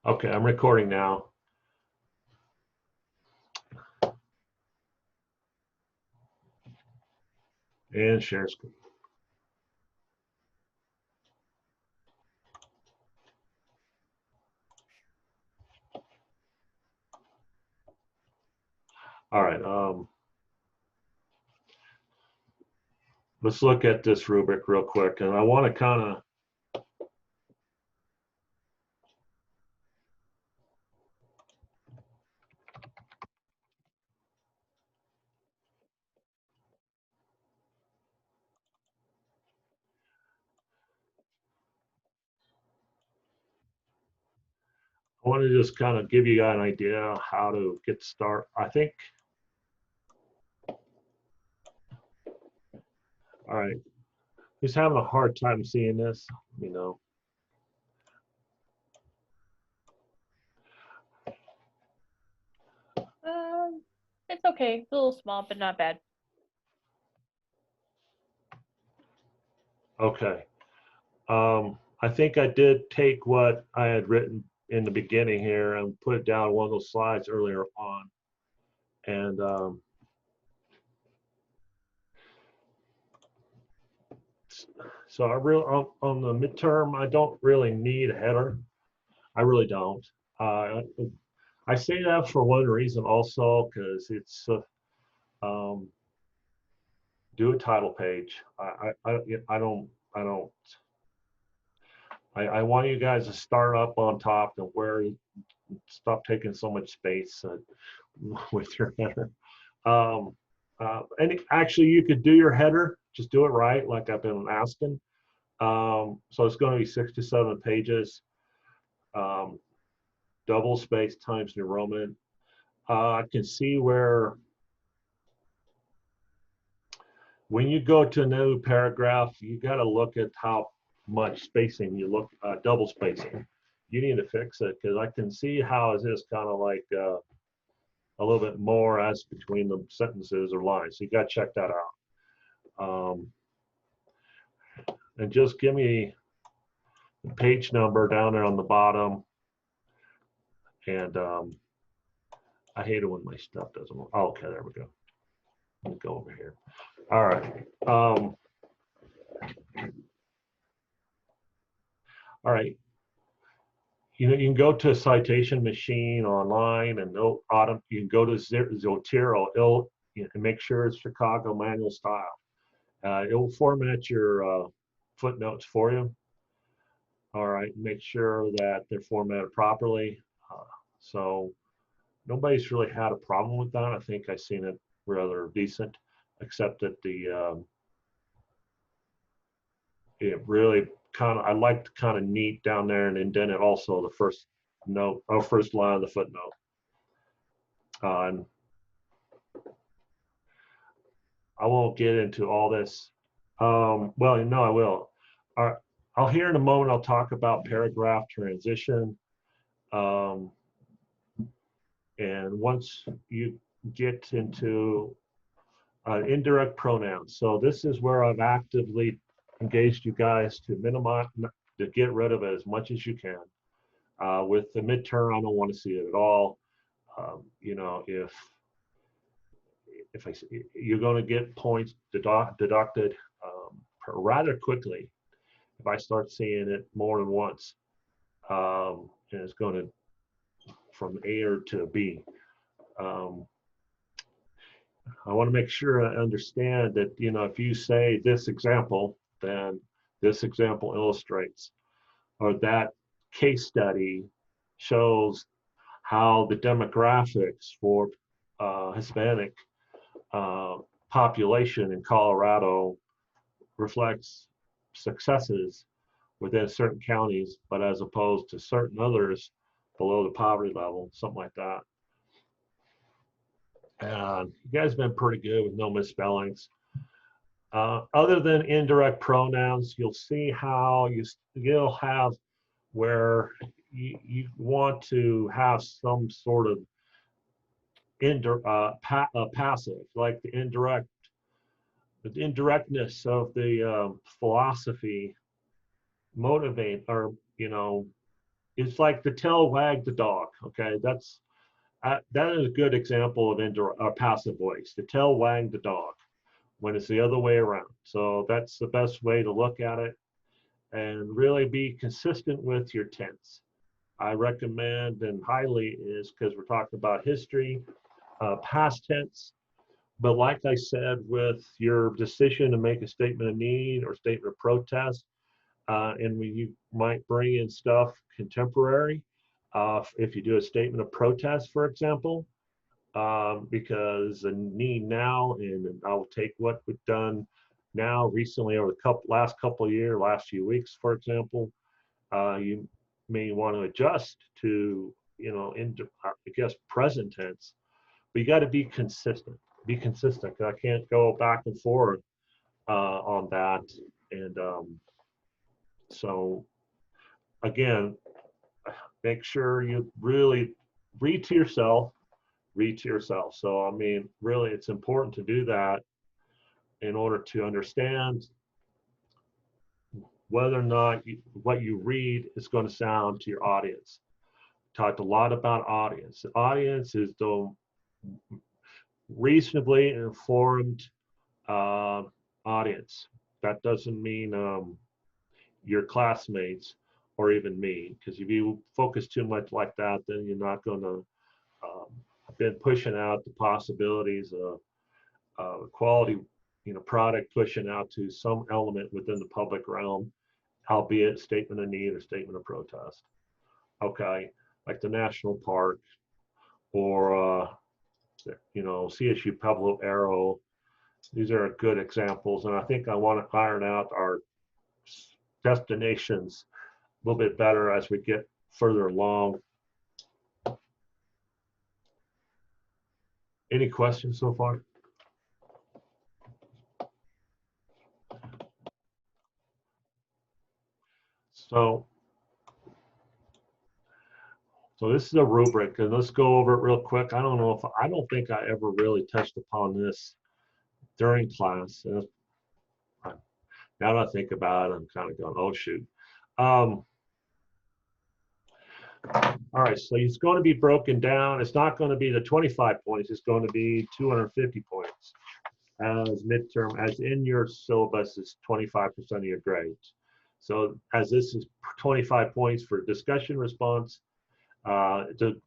Okay, I'm recording now. And share screen. All right, let's look at this rubric real quick. And I want to just kind of give you an idea how to get started. I think, all right, who's having a hard time seeing this? You know, It's okay. It's a little small, but not bad. okay. I think I did take what I had written in the beginning here and put it down on one of those slides earlier on. And so on the midterm, I don't really need a header. I really don't. I say that for one reason also, because it's do a title page. I want you guys to start up on top and where stop taking so much space with your header. And actually, you could do your header, just do it right, like I've been asking. So it's going to be 6 to 7 pages, double space times New Roman. I can see where when you go to a new paragraph, you got to look at how much spacing you look, double spacing. You need to fix it because I can see how is this kind of like a little bit more as between the sentences or lines. So you got to check that out. And just give me the page number down there on the bottom. And I hate it when my stuff doesn't work. Oh, okay, there we go. Let me go over here. All right. All right. You know, you can go to a citation machine online and you can go to Zotero. And make sure it's Chicago manual style. It will format your footnotes for you. All right, make sure that they're formatted properly. So nobody's really had a problem with that. I think I've seen it rather decent, except that it really I like to kind of neat down there and indent it also the first note or first line of the footnote. And I won't get into all this. Well, no, I will. I'll hear in a moment, I'll talk about paragraph transition. And once you get into indirect pronouns, so this is where I've actively engaged you guys to minimize, to get rid of it as much as you can. With the midterm, I don't want to see it at all. You know, if you're going to get points deducted rather quickly, if I start seeing it more than once, and it's going to from A or to B. I want to make sure I understand that, you know, if you say this example, then this example illustrates, or that case study shows how the demographics for Hispanic population in Colorado reflects successes within certain counties, but as opposed to certain others below the poverty level, something like that. And you guys have been pretty good with no misspellings. Other than indirect pronouns, you'll see how you'll have where you want to have some sort of passive, like the indirectness of the philosophy motivate, or, you know, it's like the tail wag the dog. Okay, that is a good example of passive voice. The tail wag the dog when it's the other way around. So that's the best way to look at it, and really be consistent with your tense. I recommend and highly is because we're talking about history, past tense. But like I said, with your decision to make a statement of need or statement of protest, and when you might bring in stuff contemporary, if you do a statement of protest, for example, because the need now, and I'll take what we've done now recently over the last couple of years, last few weeks, for example, you may want to adjust to, I guess, present tense, but you got to be consistent. Be consistent. 'Cause I can't go back and forth on that. And so, again, make sure you really read to yourself, read to yourself. So, I mean, really, it's important to do that in order to understand whether or not what you read is going to sound to your audience. Talked a lot about audience. The audience is the reasonably informed audience. That doesn't mean your classmates or even me, because if you focus too much like that, then you're not going to been pushing out the possibilities of quality, product pushing out to some element within the public realm, albeit statement of need or statement of protest. Okay, like the national park or CSU Pueblo Arrow. These are good examples, and I think I want to iron out our destinations a little bit better as we get further along. Any questions so far? So this is a rubric, and let's go over it real quick. I don't think I ever really touched upon this during class. And now that I think about it, I'm kind of going, oh shoot. All right, so it's going to be broken down. It's not going to be the 25 points. It's going to be 250 points as midterm, as in your syllabus is 25% of your grades. So as this is 25 points for discussion response, the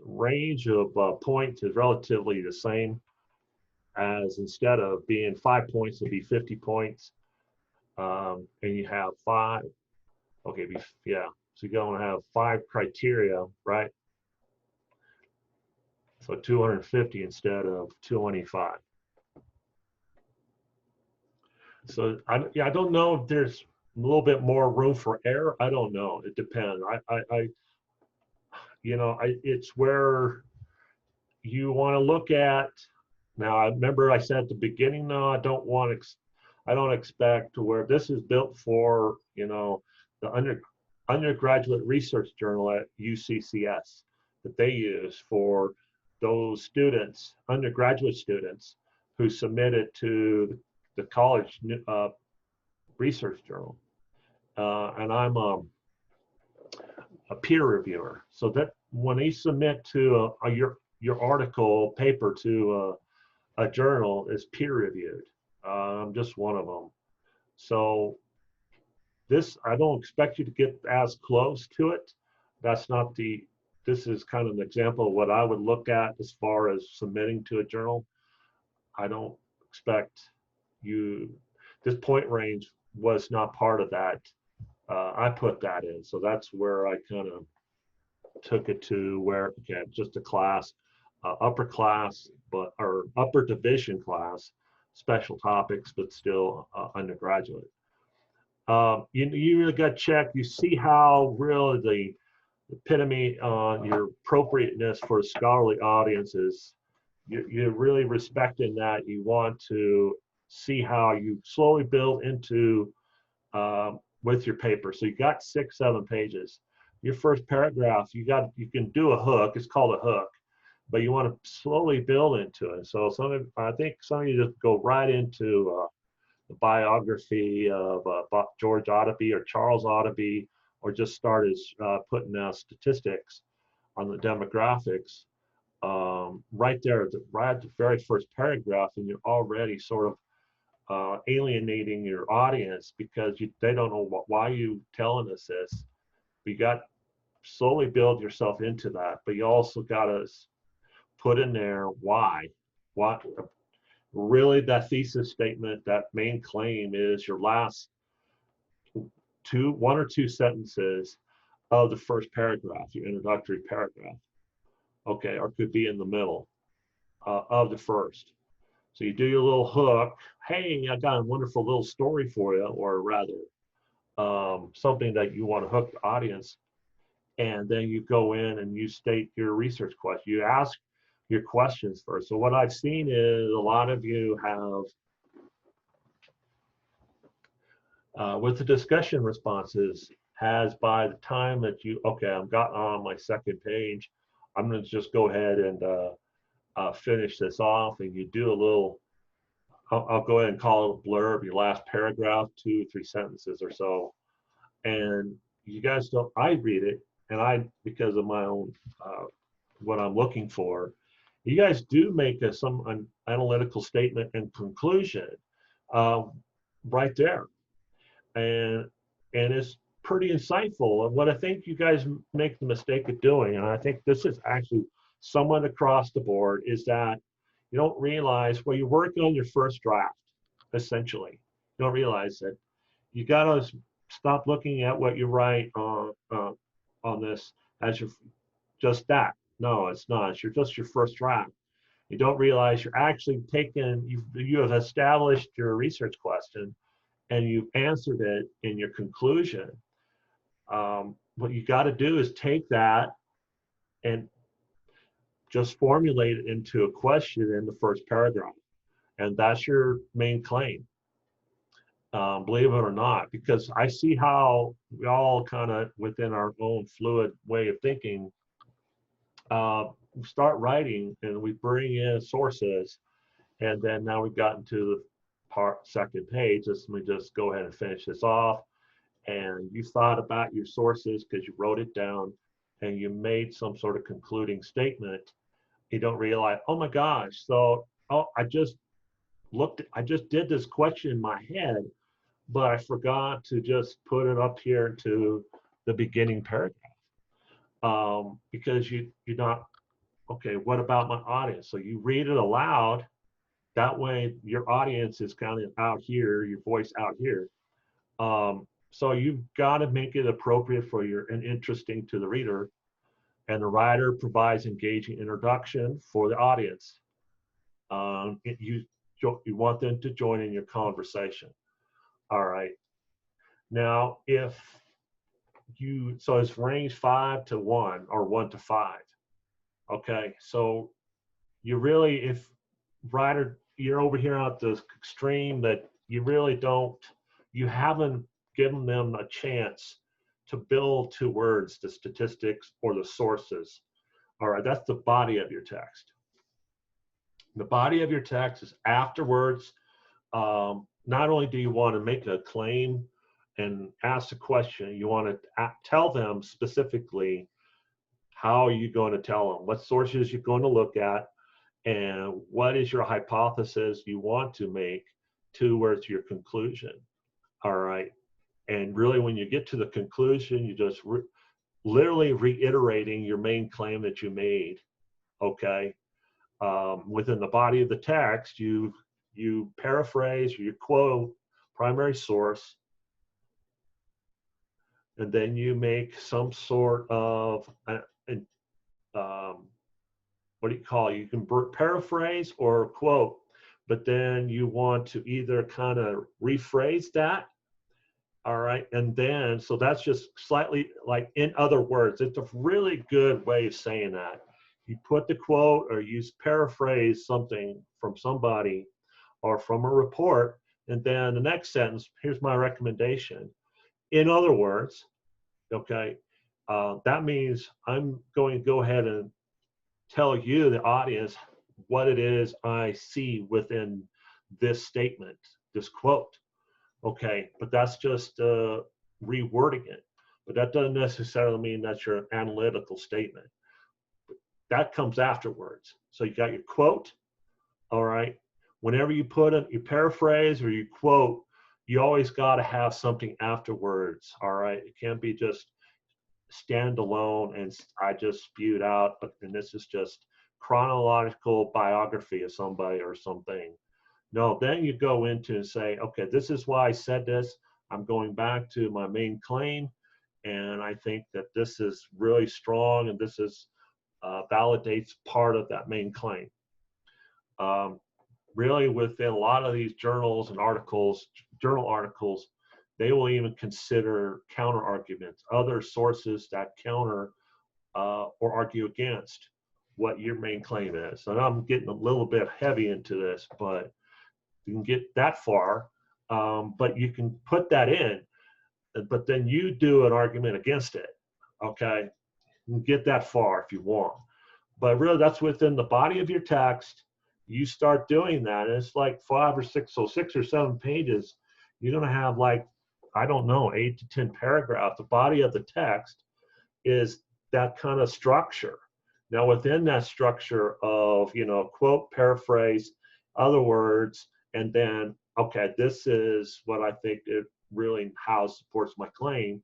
range of points is relatively the same, as instead of being 5 points, it'll be 50 points. And you have 5, okay, yeah. So you're going to have 5 criteria, right? So 250 instead of 225. So I don't know if there's a little bit more room for error. I don't know. It depends. It's where you want to look at. Now, I remember I said at the beginning, no, I don't expect to where this is built for, the undergraduate research journal at UCCS that they use for those students, undergraduate students who submit it to the college research journal. And I'm a peer reviewer. So that when they submit to your article paper to a journal is peer reviewed. I'm just one of them. So I don't expect you to get as close to it. This is kind of an example of what I would look at as far as submitting to a journal. I don't expect this point range was not part of that. I put that in. So that's where I kind of took it to where, again, just a class, upper class, or upper division class, special topics, but still undergraduate. You really got to check. You see how really the epitome on your appropriateness for a scholarly audience is. You're really respecting that. You want to see how you slowly build into with your paper. So you got 6, 7 pages. Your first paragraph, you can do a hook. It's called a hook, but you want to slowly build into it. So I think some of you just go right into the biography of George Otterby or Charles Otterby, or just started putting out statistics on the demographics, right there right at the very first paragraph, and you're already sort of alienating your audience because they don't know why you telling us this. You got slowly build yourself into that, but you also got to put in there why. What really that thesis statement, that main claim is your last one or two sentences of the first paragraph, your introductory paragraph. Okay, or could be in the middle of the first. So you do your little hook. Hey, I got a wonderful little story for you, or rather, something that you want to hook the audience. And then you go in and you state your research question. You ask your questions first. So what I've seen is a lot of you have, with the discussion responses, has by the time that I've gotten on my second page, I'm going to just go ahead and finish this off, and you do a little, I'll go ahead and call it a blurb, your last paragraph, 2 or 3 sentences or so. And you guys don't, I read it, and because of my own, what I'm looking for, you guys do make some analytical statement and conclusion right there. And it's pretty insightful. And what I think you guys make the mistake of doing, and I think this is actually somewhat across the board, is that you don't realize, well, you're working on your first draft, essentially. You don't realize that you got to stop looking at what you write on this as just that. No, it's not. It's just your first draft. You don't realize you're actually you have established your research question and you've answered it in your conclusion. What you got to do is take that and just formulate it into a question in the first paragraph. And that's your main claim. Believe it or not, because I see how we all kind of, within our own fluid way of thinking, we start writing and we bring in sources, and then now we've gotten to the second page. Let me just go ahead and finish this off. And you thought about your sources because you wrote it down and you made some sort of concluding statement. You don't realize, oh my gosh, I just did this question in my head, but I forgot to just put it up here to the beginning paragraph. Because you're not, okay, what about my audience? So you read it aloud. That way your audience is kind of out here, your voice out here. So you've got to make it appropriate and interesting to the reader. And the writer provides engaging introduction for the audience. You want them to join in your conversation. All right. Now, so it's range 5 to 1 or 1 to 5. Okay. So if writer, you're over here at the extreme that you haven't given them a chance to build two words, the statistics or the sources. All right. That's the body of your text. The body of your text is afterwards. Not only do you want to make a claim and ask a question, you want to tell them specifically how are you going to tell them, what sources you're going to look at, and what is your hypothesis you want to make towards your conclusion. All right. And really, when you get to the conclusion, you just literally reiterating your main claim that you made. Okay. Within the body of the text, you paraphrase, you quote primary source, and then you make some sort of what do you call it? You can paraphrase or quote, but then you want to either kind of rephrase that. All right. And then, so that's just slightly like, in other words, it's a really good way of saying that. You put the quote or you paraphrase something from somebody or from a report. And then the next sentence, here's my recommendation. In other words, okay, that means I'm going to go ahead and tell you, the audience, what it is I see within this statement, this quote. Okay, but that's just rewording it. but that doesn't necessarily mean that's your analytical statement. That comes afterwards. So you got your quote, all right? Whenever you put it, you paraphrase or you quote, you always got to have something afterwards, all right? It can't be just stand alone and I just spewed out, and this is just chronological biography of somebody or something. No, then you go into and say, okay, this is why I said this. I'm going back to my main claim, and I think that this is really strong, and this is validates part of that main claim. Really, within a lot of these journals and articles, journal articles, they will even consider counter arguments, other sources that counter or argue against what your main claim is. And I'm getting a little bit heavy into this, but you can get that far, but you can put that in, but then you do an argument against it, okay? You can get that far if you want. But really, that's within the body of your text. You start doing that, and it's like 5 or 6, so 6 or 7 pages. You're going to have like, I don't know, 8 to 10 paragraphs. The body of the text is that kind of structure. Now, within that structure of, you know, quote, paraphrase, other words, and then, okay, this is what I think it really how it supports my claim,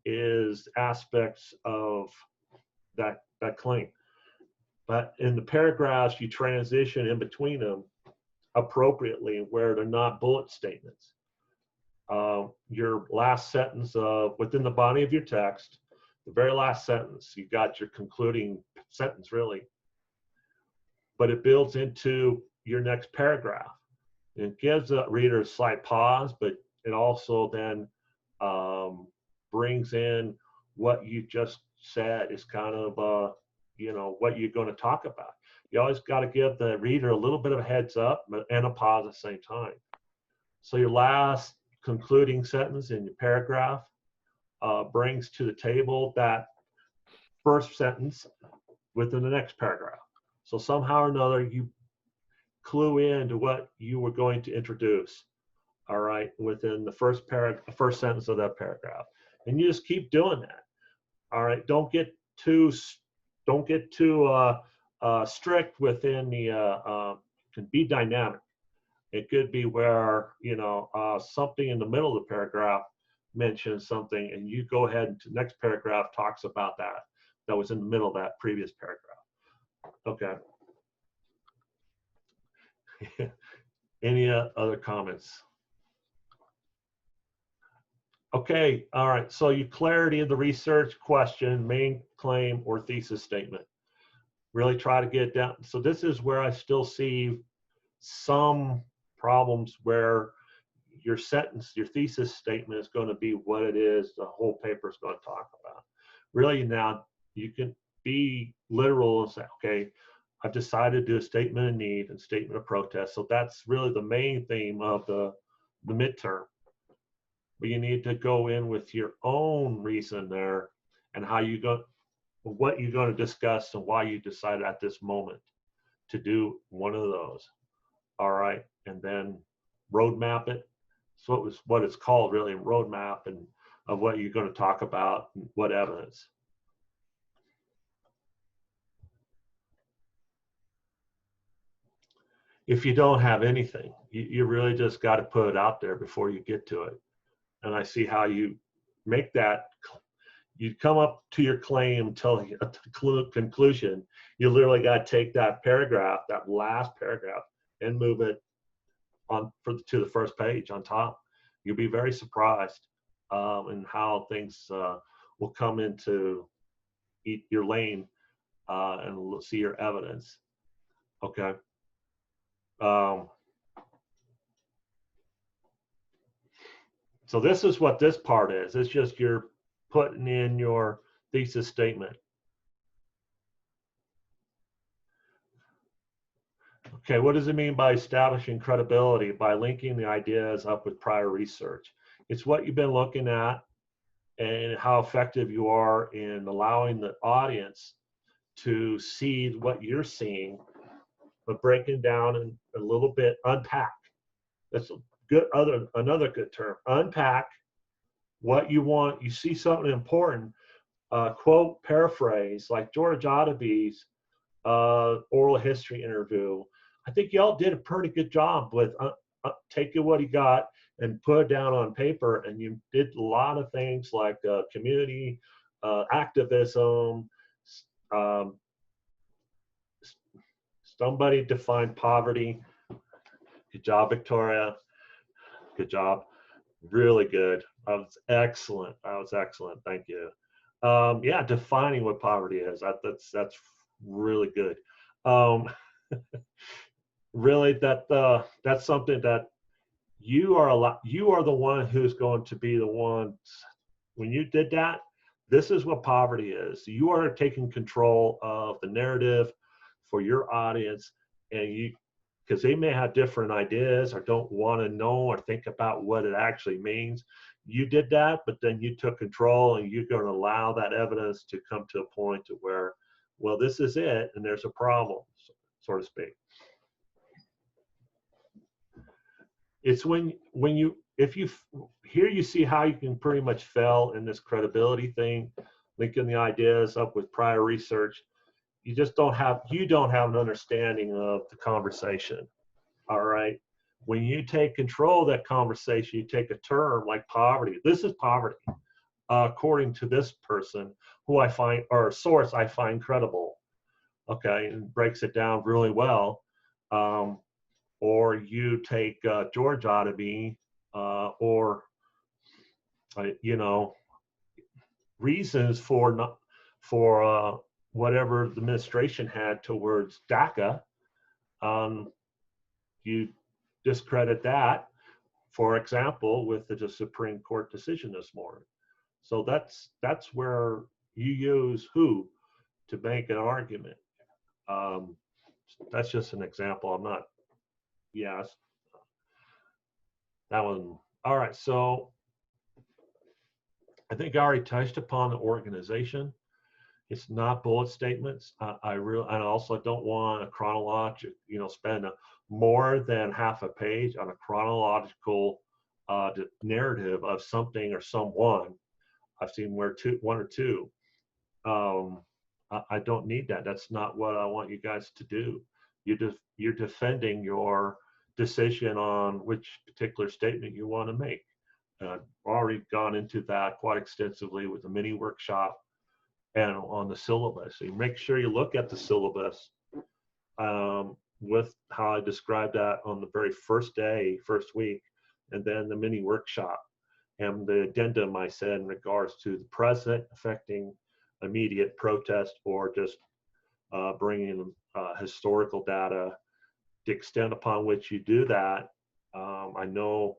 is aspects of that claim. But in the paragraphs, you transition in between them appropriately where they're not bullet statements. Your last sentence of within the body of your text, the very last sentence, you got your concluding sentence really, but it builds into your next paragraph. It gives the reader a slight pause, but it also then brings in what you just said is kind of, you know, what you're going to talk about. You always got to give the reader a little bit of a heads up and a pause at the same time. So your last concluding sentence in your paragraph brings to the table that first sentence within the next paragraph. So somehow or another, you clue into what you were going to introduce, all right, within the first sentence of that paragraph. And you just keep doing that, all right? Don't get too strict within the, can be dynamic. It could be where, you know, something in the middle of the paragraph mentions something and you go ahead and the next paragraph talks about that was in the middle of that previous paragraph. Okay. Any other comments? Okay, all right, so your clarity of the research question, main claim or thesis statement. Really try to get it down. So this is where I still see some problems where your sentence, your thesis statement is going to be what it is the whole paper is going to talk about. Really now you can be literal and say, okay, I've decided to do a statement of need and statement of protest. So that's really the main theme of the midterm. But you need to go in with your own reason there and how you go, what you're going to discuss and why you decided at this moment to do one of those. All right, and then roadmap it. So it was what it's called really, roadmap, and of what you're going to talk about and what evidence. If you don't have anything, you really just got to put it out there before you get to it. And I see how you make that, you come up to your claim until a conclusion. You literally got to take that paragraph, that last paragraph, and move it on to the first page on top. You'll be very surprised in how things will come into your lane and see your evidence. Okay. So this is what this part is. It's just you're putting in your thesis statement. Okay, what does it mean by establishing credibility? By linking the ideas up with prior research. It's what you've been looking at and how effective you are in allowing the audience to see what you're seeing, but breaking down and a little bit, unpack. That's a good another good term. Unpack what you want, you see something important, quote, paraphrase, like George Otteby's oral history interview. I think y'all did a pretty good job with taking what he got and put it down on paper. And you did a lot of things like community activism. Um, somebody defined poverty. Good job, Victoria. Good job. Really good. That was excellent. That was excellent. Thank you. Yeah, defining what poverty is. That's really good. Um, really, that's something that you are you are the one who's going to be the one when you did that. This is what poverty is. You are taking control of the narrative for your audience, and you, because they may have different ideas or don't want to know or think about what it actually means. You did that, but then you took control, and you're going to allow that evidence to come to a point to where, well, this is it, and there's a problem, so to speak. It's when you, if you, here you see how you can pretty much fail in this credibility thing, linking the ideas up with prior research. You just don't have, you don't have an understanding of the conversation. All right. When you take control of that conversation, you take a term like poverty. This is poverty, according to this person who I find, or a source I find credible. Okay. And breaks it down really well. Or you take George Ottoby, or you know, reasons for not for whatever the administration had towards DACA. You discredit that, for example, with the Supreme Court decision this morning. So that's where you use who to make an argument. That's just an example. I'm not. Yes, that one. All right. So I think I already touched upon the organization. It's not bullet statements. I also don't want a chronological, spend more than half a page on a chronological narrative of something or someone. I've seen one or two. I don't need that. That's not what I want you guys to do. You're defending your decision on which particular statement you want to make. Already gone into that quite extensively with a mini workshop and on the syllabus. So you make sure you look at the syllabus with how I described that on the very first day, first week, and then the mini workshop and the addendum I said in regards to the present affecting immediate protest or just bringing historical data. The extent upon which you do that, I know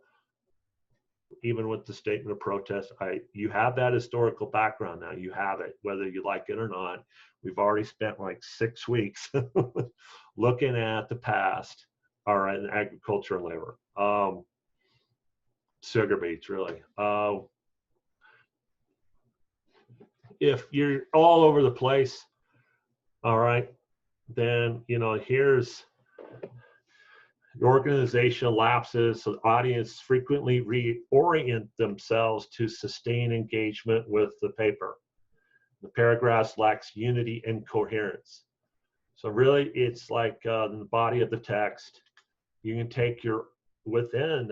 even with the statement of protest, you have that historical background now. You have it, whether you like it or not. We've already spent like 6 weeks looking at the past, all right, in agriculture and labor. Sugar beets, really. If you're all over the place, all right, then, here's the organization lapses, so the audience frequently reorient themselves to sustain engagement with the paper. The paragraphs lacks unity and coherence. So really, it's like in the body of the text, you can take within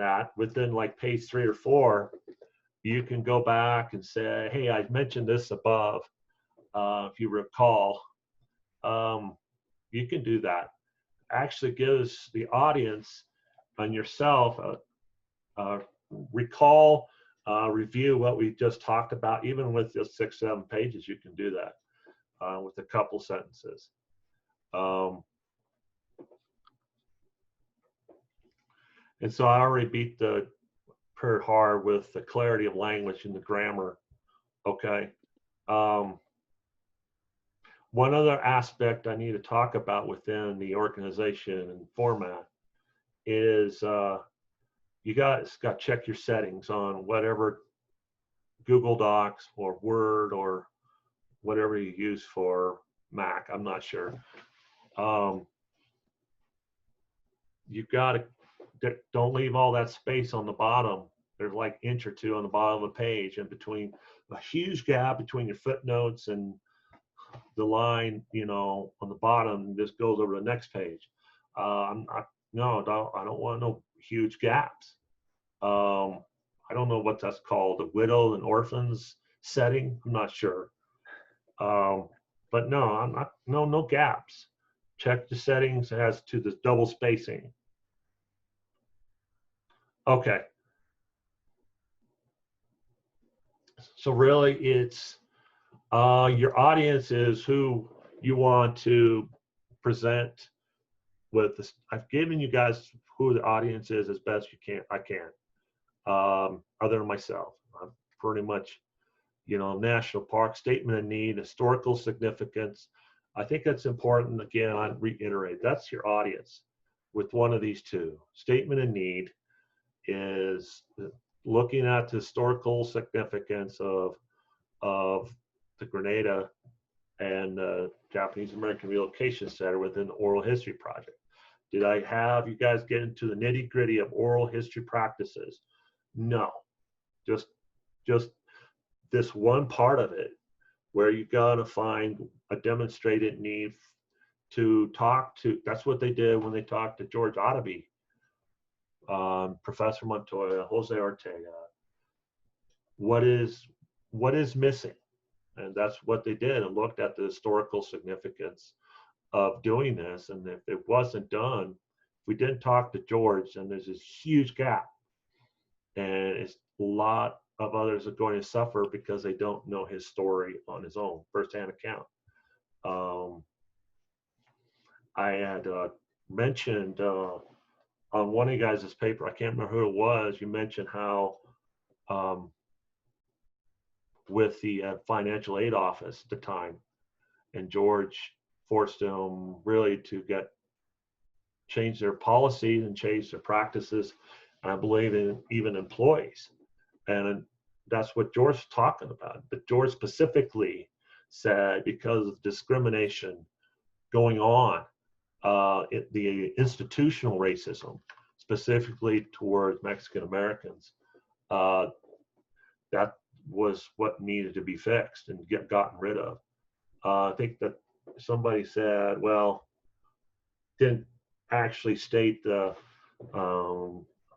like page 3 or 4, you can go back and say, hey, I mentioned this above, if you recall. You can do that. Actually gives the audience and yourself recall, review what we just talked about. Even with just 6-7 pages, you can do that with a couple sentences. And so I already beat the pretty hard with the clarity of language and the grammar. Okay. One other aspect I need to talk about within the organization and format is you guys got to check your settings on whatever Google Docs or Word or whatever you use for Mac. I'm not sure. You've got to, don't leave all that space on the bottom there's like inch or two on the bottom of the page, and between a huge gap between your footnotes and the line, on the bottom, this goes over the next page. No, I don't want no huge gaps. I don't know what that's called, the widow and orphans setting. I'm not sure. But no, I'm not, no gaps. Check the settings as to the double spacing. Okay. So really it's your audience is who you want to present with this. I've given you guys who the audience is as best I can. Other than myself, I'm pretty much, national park, statement of need, historical significance. I think that's important. Again, I reiterate, that's your audience with one of these two. Statement of need is looking at the historical significance of the Grenada and the Japanese American Relocation Center within the Oral History Project. Did I have you guys get into the nitty gritty of oral history practices? No, just this one part of it where you gotta find a demonstrated need to talk to. That's what they did when they talked to George Otterby, Professor Montoya, Jose Ortega. What is missing? And that's what they did, and looked at the historical significance of doing this. And if it wasn't done, if we didn't talk to George, then there's this huge gap. And it's a lot of others are going to suffer because they don't know his story on his own, firsthand account. I had mentioned on one of you guys' paper, I can't remember who it was, you mentioned how with the financial aid office at the time, and George forced them really to change their policies and change their practices, and I believe in even employees. And that's what George's talking about. But George specifically said because of discrimination going on, the institutional racism, specifically towards Mexican Americans, that was what needed to be fixed and gotten rid of. I think that somebody said, well, didn't actually state the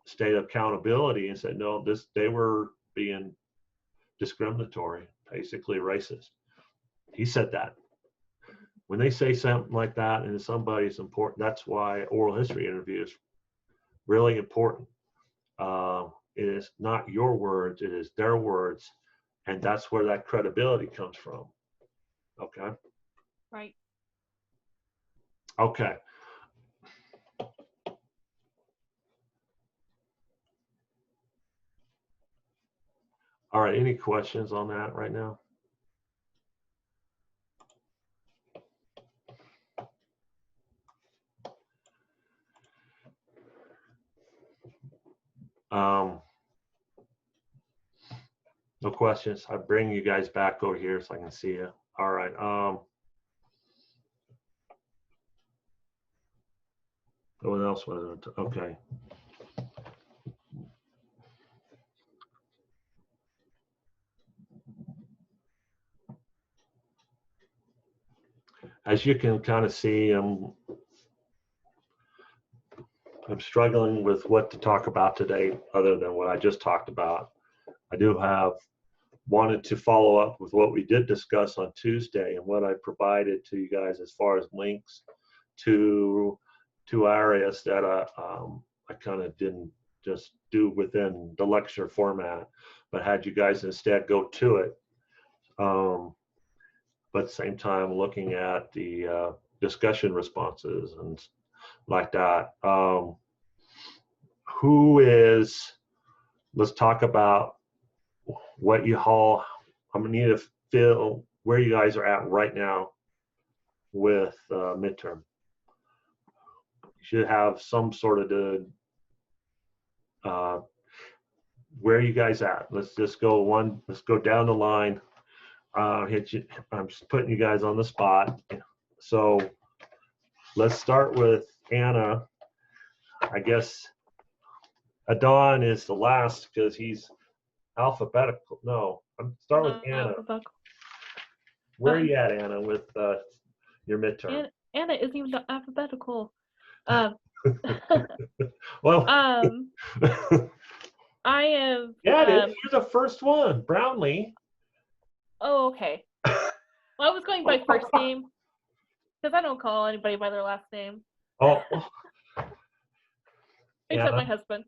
state accountability, and said, no, they were being discriminatory, basically racist. He said that. When they say something like that and somebody's important, that's why oral history interview is really important. It is not your words, it is their words, and that's where that credibility comes from. Okay? Right. Okay. All right, any questions on that right now? No questions. I bring you guys back over here so I can see you. All right. What else was it? Okay. As you can kind of see, I'm struggling with what to talk about today other than what I just talked about. I do have wanted to follow up with what we did discuss on Tuesday and what I provided to you guys as far as links to areas that I kind of didn't just do within the lecture format, but had you guys instead go to it. But at the same time, looking at the discussion responses and like that. Let's talk about what you all, I'm gonna need to feel where you guys are at right now with midterm. You should have some sort of where are you guys at? Let's just go let's go down the line. I'm just putting you guys on the spot. So let's start with Anna. I guess Adon is the last because he's alphabetical. No, I'm starting with Anna. Alphabetical. Where are you at, Anna, with your midterm? Anna isn't even alphabetical. Um, Well, I am. yeah, it is. You're the first one, Brownlee. Oh, okay. Well, I was going by first name because I don't call anybody by their last name. Oh, Except Anna. my husband.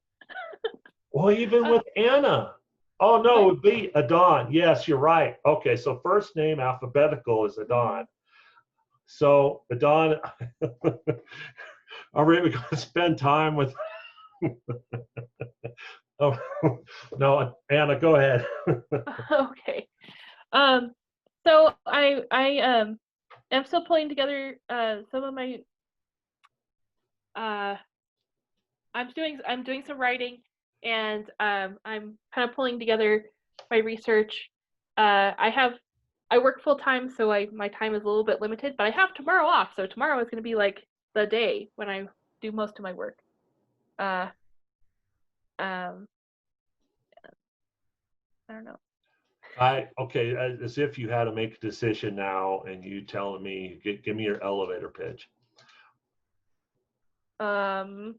Well, even with Anna. Oh no, it would be Adon. Yes, you're right. Okay, so first name alphabetical is Adon. So Adon, are we going to spend time with? Oh no, Anna, go ahead. Okay. So I am still pulling together some of my I'm doing some writing, and I'm kind of pulling together my research. I work full time, so my time is a little bit limited, but I have tomorrow off, so tomorrow is going to be like the day when I do most of my work. Uh, um, I don't know. Okay, as if you had to make a decision now, and you telling me, give me your elevator pitch. Um,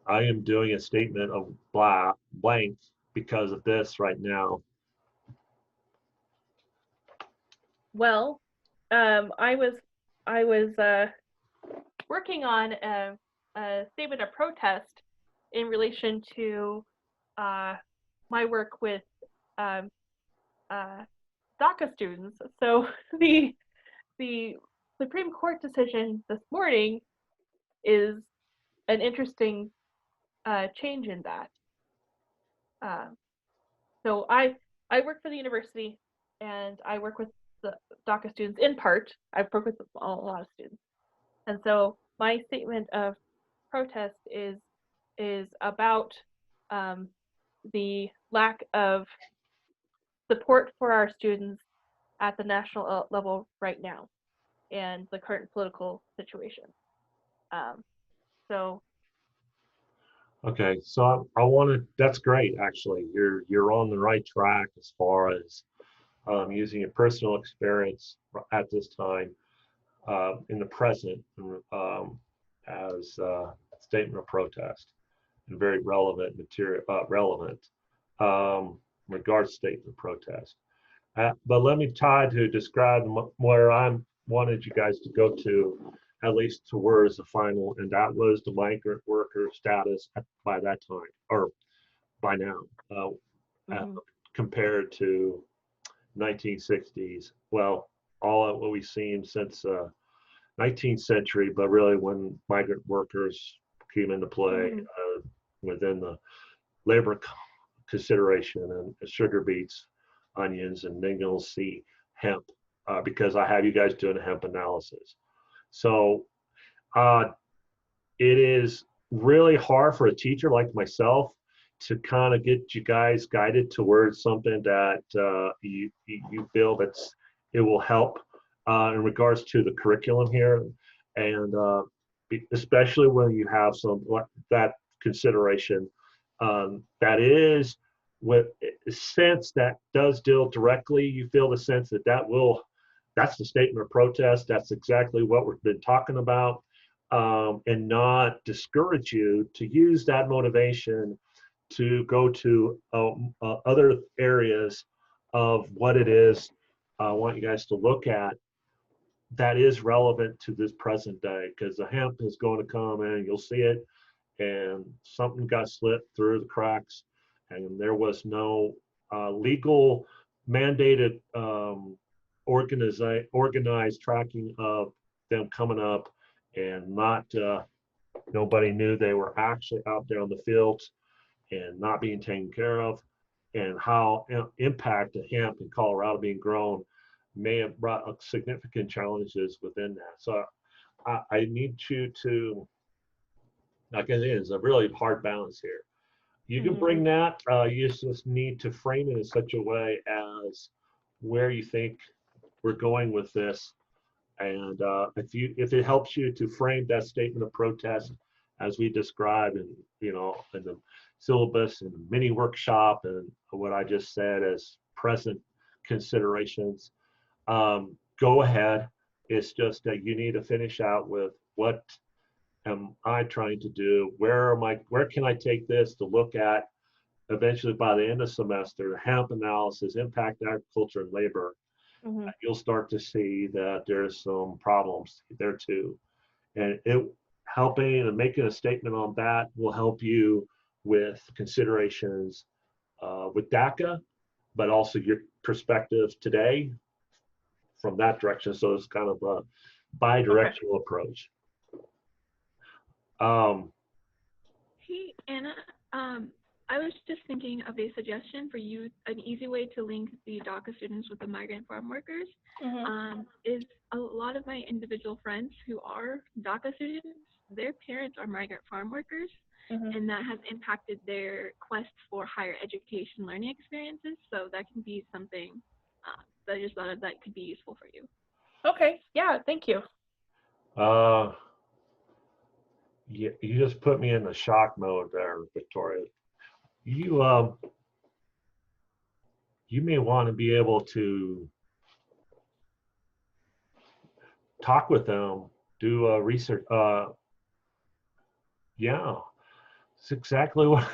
I am doing a statement of blank because of this right now. well, I was working on a statement of protest in relation to my work with um, DACA students. So the the Supreme Court decision this morning is an interesting change in that. Uh, so I work for the university, and I work with the DACA students in part. I've worked with a lot of students, and so my statement of protest is about the lack of support for our students at the national level right now, and the current political situation. Um, so Okay, so I want to. That's great, actually. You're on the right track as far as using your personal experience at this time in the present as statement of protest and very relevant material, relevant regards statement of protest. But let me try to describe where I wanted you guys to go to, at least towards the final, and that was the migrant worker status by that time, or by now, mm-hmm. compared to 1960s. Well, all of what we've seen since 19th century, but really when migrant workers came into play within the labor consideration and sugar beets, onions, and then you'll see hemp because I have you guys doing a hemp analysis. So uh, it is really hard for a teacher like myself to kind of get you guys guided towards something that you feel it will help in regards to the curriculum here, and especially when you have some that consideration that is with a sense that does deal directly. You feel the sense that that's the statement of protest. That's exactly what we've been talking about. And not discourage you to use that motivation to go to other areas of what it is I want you guys to look at that is relevant to this present day, because the hemp is going to come and you'll see it, and something got slipped through the cracks, and there was no legal mandated organized tracking of them coming up, and not nobody knew they were actually out there on the fields and not being taken care of, and how impact the hemp in Colorado being grown may have brought significant challenges within that. So I need you to, like it is a really hard balance here. You can bring that, you just need to frame it in such a way as where you think we're going with this. And if it helps you to frame that statement of protest as we described, and in the syllabus and mini workshop and what I just said as present considerations, go ahead. It's just that you need to finish out with what am I trying to do? Where can I take this to look at eventually by the end of semester, HAMP analysis, impact agriculture and labor. Mm-hmm. You'll start to see that there's some problems there too. And it helping and making a statement on that will help you with considerations with DACA, but also your perspective today from that direction. So it's kind of a bi-directional approach. Hey, Anna, I was just thinking of a suggestion for you. An easy way to link the DACA students with the migrant farm workers is a lot of my individual friends who are DACA students, their parents are migrant farm workers, and that has impacted their quest for higher education learning experiences. So that can be something that I just thought of that could be useful for you. Okay, yeah, thank you. Yeah, you just put me in the shock mode there, Victoria. You may want to be able to talk with them, do a research. Yeah, it's exactly what.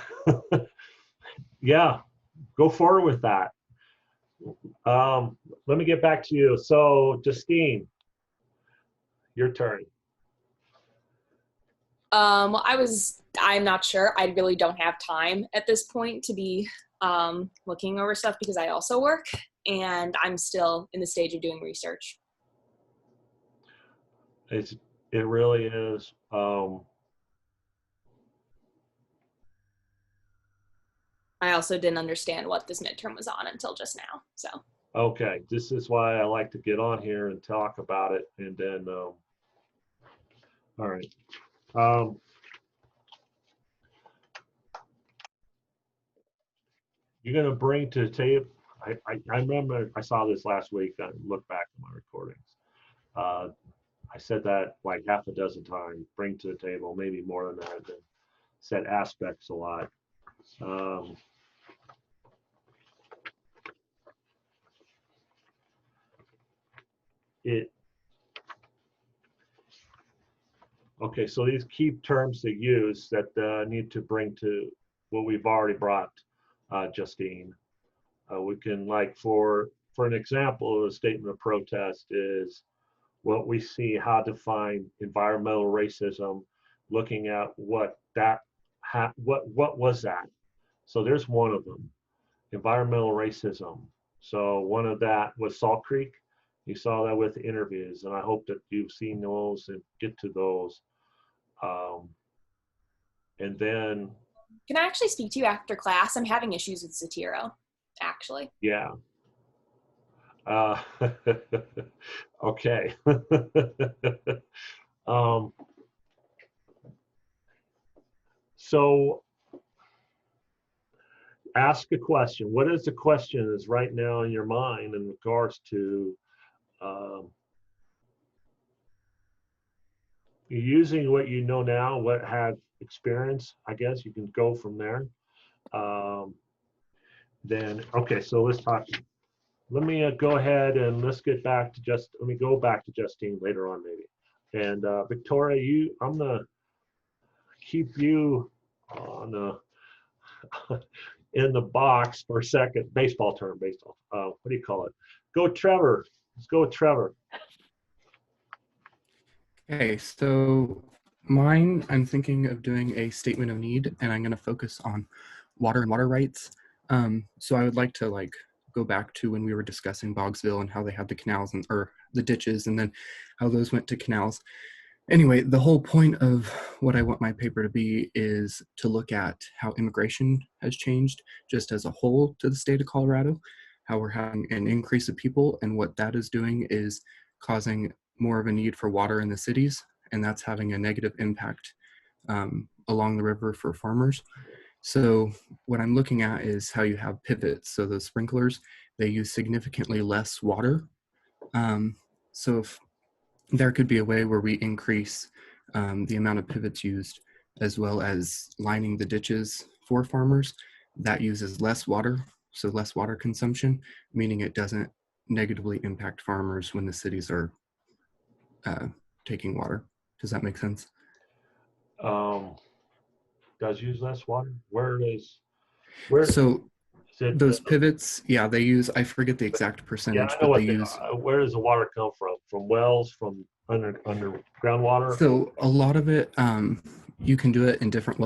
Yeah, go forward with that. Let me get back to you. So, Justine, your turn. I'm not sure. I really don't have time at this point to be looking over stuff because I also work and I'm still in the stage of doing research. It really is. I also didn't understand what this midterm was on until just now. So. Okay, this is why I like to get on here and talk about it, and then. All right. You're going to bring to the table. I remember I saw this last week. I looked back at my recordings. I said that like half a dozen times. Bring to the table, maybe more than that. And said aspects a lot. Okay, so these key terms to use that need to bring to what we've already brought, Justine. We can, like, for an example, a statement of protest is what we see, how to define environmental racism, looking at what was that. So there's one of them, environmental racism. So one of that was Salt Creek. You saw that with the interviews, and I hope that you've seen those and get to those. And then. Can I actually speak to you after class? I'm having issues with Satiro, actually. Yeah. Okay. So ask a question. What is the question is right now in your mind in regards to using what you know now, what have experience, I guess you can go from there. Then, okay, so let's talk. Let me go ahead and let's get back to let me go back to Justine later on maybe. And Victoria, I'm gonna keep you on in the box for a second. Baseball term, baseball. What do you call it? Go Trevor. Let's go with Trevor. Okay, so mine, I'm thinking of doing a statement of need, and I'm going to focus on water and water rights. So I would like to go back to when we were discussing Bogsville and how they had the canals or the ditches, and then how those went to canals. Anyway, the whole point of what I want my paper to be is to look at how immigration has changed just as a whole to the state of Colorado, how we're having an increase of people, and what that is doing is causing more of a need for water in the cities, and that's having a negative impact along the river for farmers. So what I'm looking at is how you have pivots. So the sprinklers, they use significantly less water. So if there could be a way where we increase the amount of pivots used, as well as lining the ditches for farmers that uses less water, so less water consumption, meaning it doesn't negatively impact farmers when the cities are taking water. Does that make sense? Does use less water? Where is So it? those pivots, yeah, they use, I forget the exact Yeah, percentage, I know but what they they use. are. Where does the water come from? From wells, from underground water? So a lot of it, you can do it in different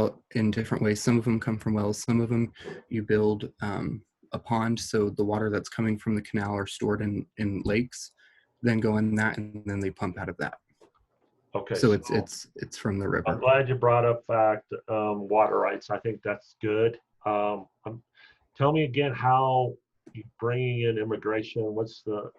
ways. Some of them come from wells. Some of them you build a pond, so the water that's coming from the canal are stored in lakes, then go in that, and then they pump out of that. Okay, So it's from the I'm river. glad you brought up water rights. I think that's good. Tell me again how you bringing in immigration. What's the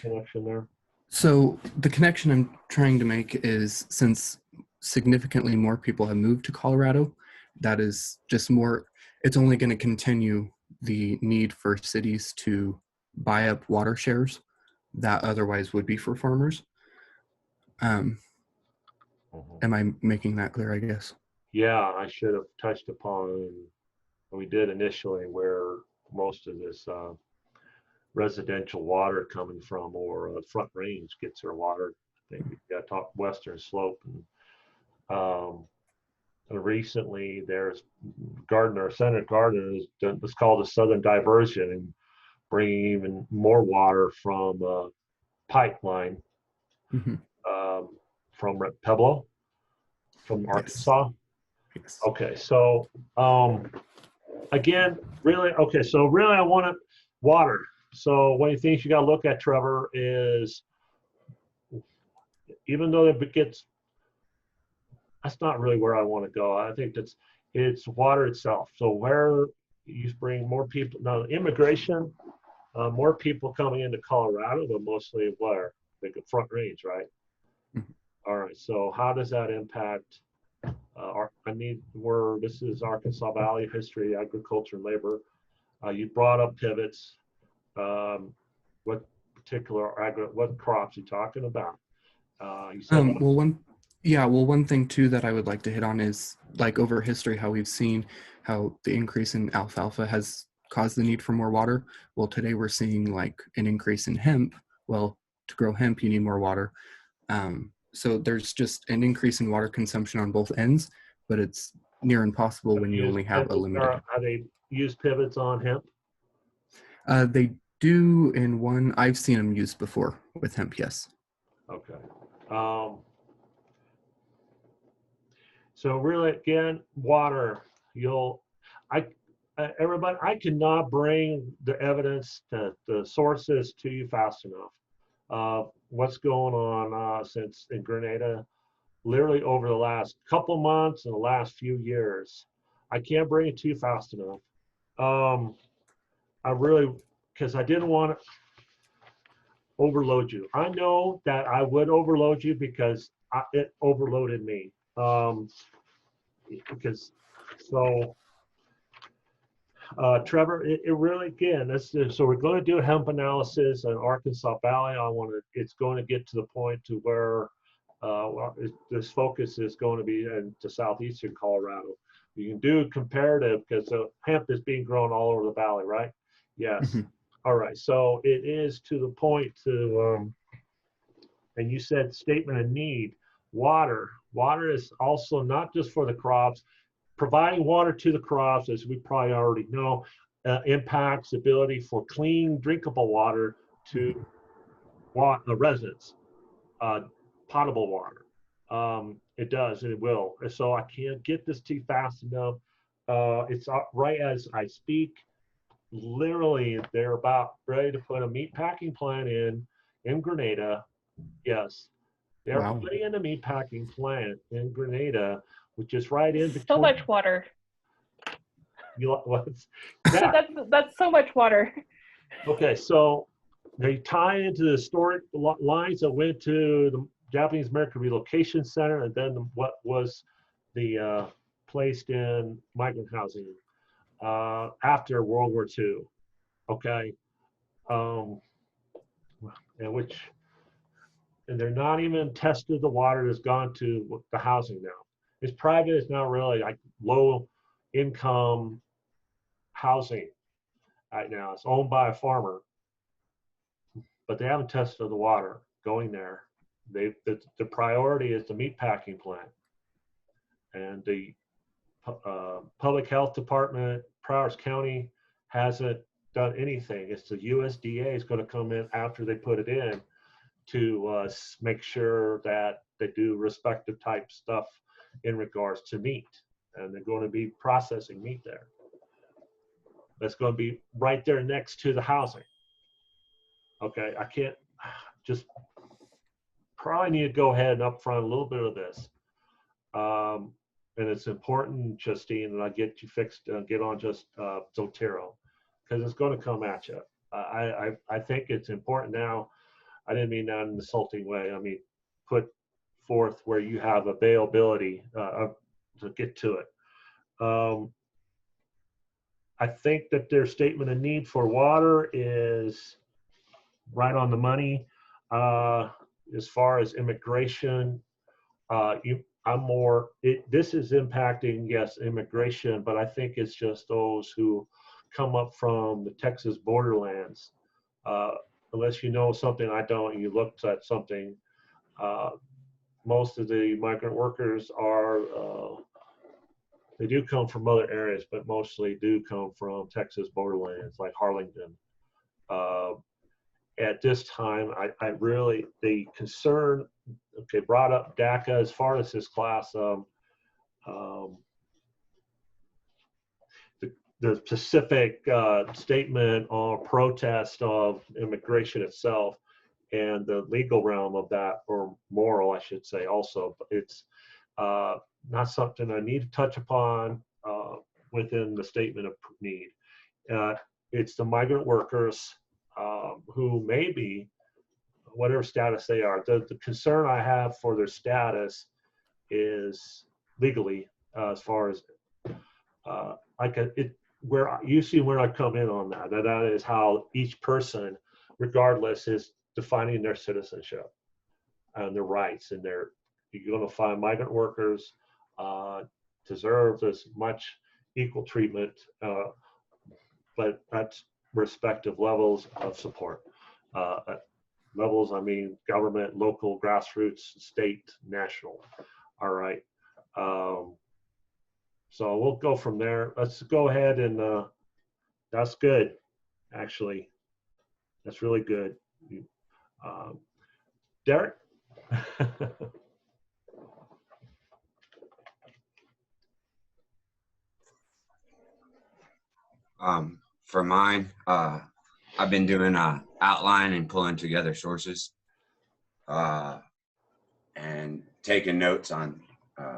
connection there? So the connection I'm trying to make is, since significantly more people have moved to Colorado, that is just more, it's only going to continue the need for cities to buy up water shares that otherwise would be for farmers. Am I making that clear, I guess? Yeah, I should have touched upon, we did initially, where most of this residential water coming from, or Front Range gets their water. I think we got top Western Slope, and recently there's Senator Gardner has done what's called a Southern Diversion, and bringing even more water from a pipeline Mm-hmm. from Pueblo, from Yes. Arkansas. Yes. Okay, so again, really, okay, so really I want to water. So one of the things you got to look at, Trevor, is even though it gets, that's not really where I want to go. I think it's water itself. So where you bring more people, now immigration, more people coming into Colorado, but mostly where? The Front Range, right? Mhm. All right, so how does that impact this is Arkansas Valley history, agriculture, and labor. You brought up pivots. What what crops you talking about? You said One thing too that I would like to hit on is, like, over history, how we've seen how the increase in alfalfa has caused the need for more water. Well, today we're seeing like an increase in hemp. Well, to grow hemp, you need more water. So there's just an increase in water consumption on both ends, but it's near impossible when you only have a limited. How they use pivots on hemp? They do in one, I've seen them used before with hemp, yes. Okay. So really, again, water. I, everybody, I cannot bring the evidence to the sources to you fast enough. What's going on since in Grenada, literally over the last couple months and the last few years. I can't bring it to you fast enough. I really, because I didn't want to overload you. I know that I would overload you because it overloaded me. Because so Trevor, it really, again, so we're going to do a hemp analysis in Arkansas Valley. It's going to get to the point to where this focus is going to be into southeastern Colorado. You can do comparative because hemp is being grown all over the valley, right? Yes. Mhm. All right. So it is to the point to, and you said statement of need, water. Water is also not just for the crops. Providing water to the crops, as we probably already know, impacts ability for clean, drinkable water to the residents, potable water. It does, and it will. And so I can't get this to you fast enough. It's right as I speak. Literally, they're about ready to put a meat packing plant in Grenada. Yes, they're Wow. putting in a meat packing plant in Grenada, which is right in between. So much water. What's that? That's so much water. Okay, so they tie into the historic lines that went to the Japanese American Relocation Center, and then what was the placed in migrant housing after World War II. Okay, and they're not even tested the water that's gone to the housing now. It's private. It's not really like low income housing right now. It's owned by a farmer, but they haven't tested the water going there. The priority is the meat packing plant, and the public health department, Prowers County, hasn't done anything. It's the USDA is going to come in after they put it in to make sure that they do respective type stuff in regards to meat, and they're going to be processing meat there. That's going to be right there next to the housing. Okay, I can't just probably need to go ahead and upfront a little bit of this. And it's important, Justine, that I get you fixed, get on just Zotero, because it's going to come at you. I think it's important now. I didn't mean that in an insulting way. I mean, put forth where you have availability to get to it. I think that their statement of need for water is right on the money. As far as immigration, this is impacting, yes, immigration, but I think it's just those who come up from the Texas borderlands. Unless you know something I don't, and you looked at something, most of the migrant workers are, they do come from other areas, but mostly do come from Texas borderlands, like Harlingen. At this time, I really, the concern, okay, brought up DACA as far as this class. The specific statement on protest of immigration itself and the legal realm of that, or moral, I should say, also. But it's not something I need to touch upon within the statement of need. It's the migrant workers who may be, whatever status they are. The concern I have for their status is legally, as far as where you see where I come in on that. That is how each person, regardless, is defining their citizenship and their rights. And you're going to find migrant workers deserve as much equal treatment, but that's respective levels of support. Levels, I mean, government, local, grassroots, state, national. All right. So we'll go from there. Let's go ahead and that's good, actually. That's really good. Derek? For mine, I've been doing outline and pulling together sources and taking notes on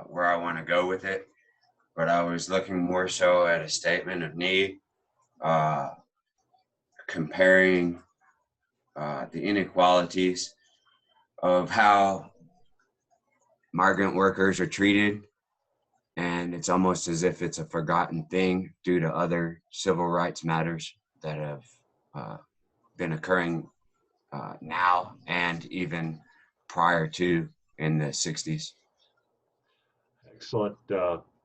where I want to go with it. But I was looking more so at a statement of need, comparing the inequalities of how migrant workers are treated. And it's almost as if it's a forgotten thing due to other civil rights matters that have been occurring now and even prior to in the 60s. Excellent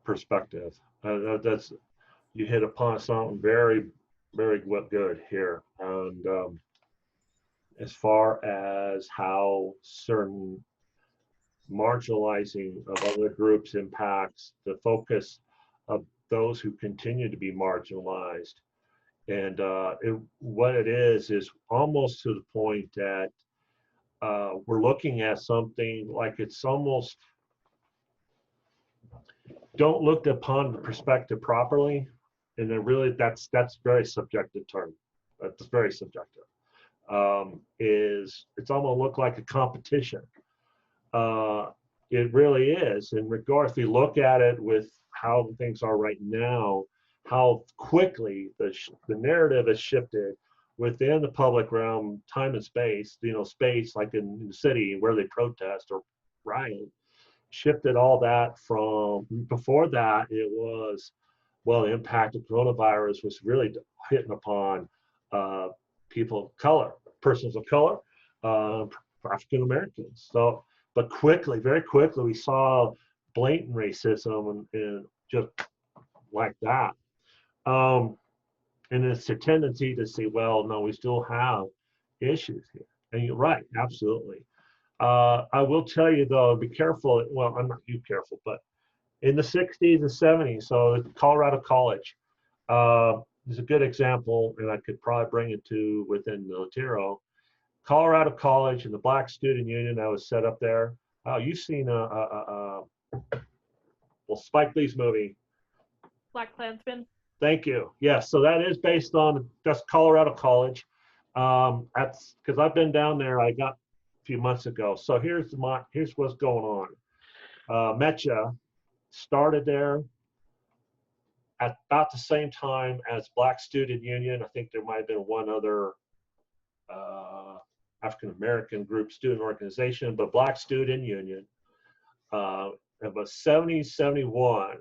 perspective. That's, you hit upon something very, very good here. And as far as how certain marginalizing of other groups impacts the focus of those who continue to be marginalized. And what it is almost to the point that we're looking at something like it's almost don't look upon the perspective properly. And then really that's very subjective term. That's very subjective. It's almost look like a competition. It really is. In regards, if you look at it with how things are right now, how quickly the narrative has shifted within the public realm, time and space, space like in the city where they protest or riot, shifted all that from before that. It was, well, the impact of coronavirus was really hitting upon people of color, persons of color, African Americans. So, but quickly, very quickly, we saw blatant racism and just like that. And it's a tendency to say, well, no, we still have issues here. And you're right, absolutely. I will tell you though, be careful. Well, I'm not you careful, but in the 60s and 70s, so Colorado College is a good example, and I could probably bring it to within the Latero. Colorado College and the Black Student Union that was set up there. Oh, you've seen well, Spike Lee's movie. Black Klansman. Thank you. Yes, so that is based on, that's Colorado College. That's because I've been down there. I got a few months ago. So here's what's going on. MECHA started there at about the same time as Black Student Union. I think there might have been one other African American group, student organization, but Black Student Union. It was 70, 71,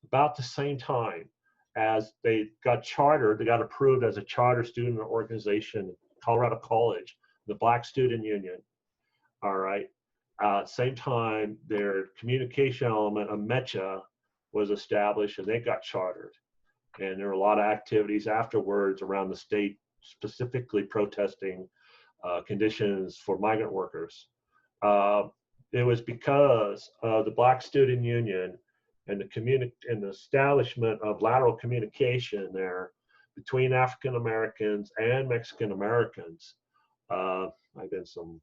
about the same time as they got chartered, they got approved as a charter student organization, Colorado College, the Black Student Union. All right. Same time, their communication element of MECHA was established and they got chartered. And there were a lot of activities afterwards around the state, specifically protesting conditions for migrant workers. It was because of the Black Student Union and the establishment of lateral communication there between African Americans and Mexican Americans. I've been some